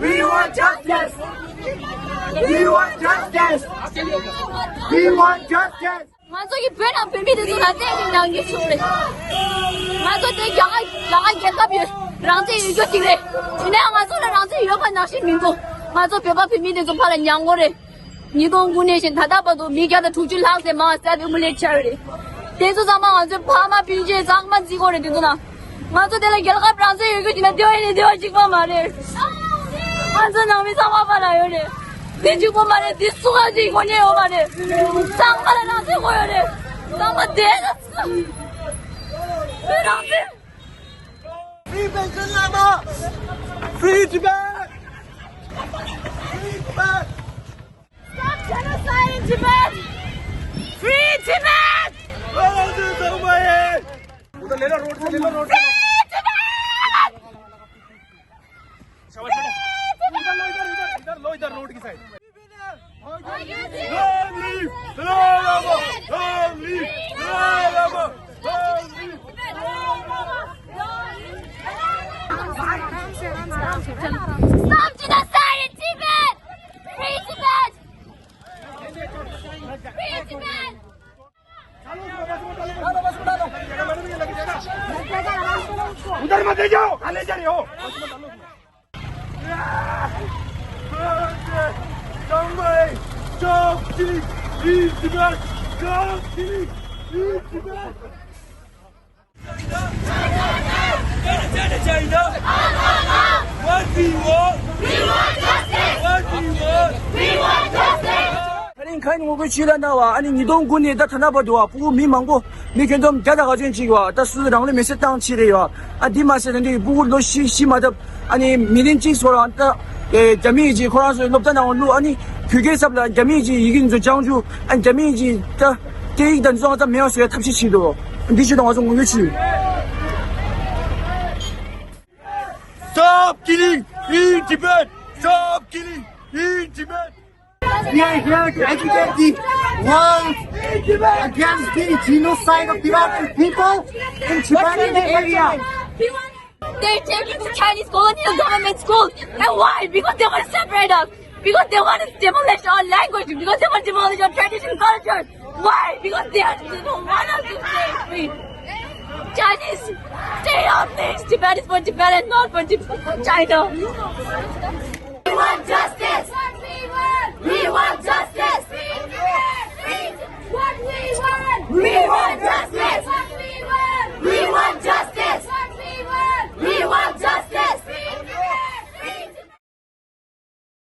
We want justice. We want justice. We want justice. Mansoki bena permit to na te nang gi chore. Manso te yang ai get ka bi rang te yu ji le. Ine manso la rang te yu ba na xin min go. Manso pe ba permit to pa la nyang go le. Ni dong gu ne xin ta da ba do mi ga da tu ju lang se ma sa bi mu le charity. Te zo za ma manso pa ma bi je zang ma ji go le de na. Manso te la gel ka rang te yu ji na de ni de ji ba ma le. Manso na mi sa ma ba la yo le. Did you go mad at this Suaji when you over there? Somebody not the word. Somebody dead. Free Benson Lama. Free Tibet. Free Tibet. Stop genocide in Tibet. Free Tibet. उधर ले लो road से ले लो road से इधर लो इधर road की side Stop genocide in Tibet. Free Tibet. Free Tibet. उधर मत ले जाओ खाने जा रहे हो What we want? We want justice. What we want? We want justice. 看我们去了那哇，你你东姑娘在他那边的哇，不迷茫过，你看到家长好进去哇，但是让里面是当起的哇，啊，地马是人的不都西马的，啊，你明天进说了，那자민이지 코란서 높다나 루 아니 그게 sabla 자민이지 이긴 저 장주 아니 자민이지 자 대이단 중앙자 매어서 탑시치도 니시도 와서 공유치 Stop killing in Tibet! Stop killing in Tibet! We are here to educate the world against the genocide of Tibetan people in Tibetan area. They're taking the Chinese colonial government school. And why? Because they want to separate us. Because they want to demolish our language. Because they want to demolish our traditional culture. Why? Because they don't want us to stay free. Chinese, stay out please. Tibet is for Tibet and not for China. We want justice. We want justice. What we want. We want justice.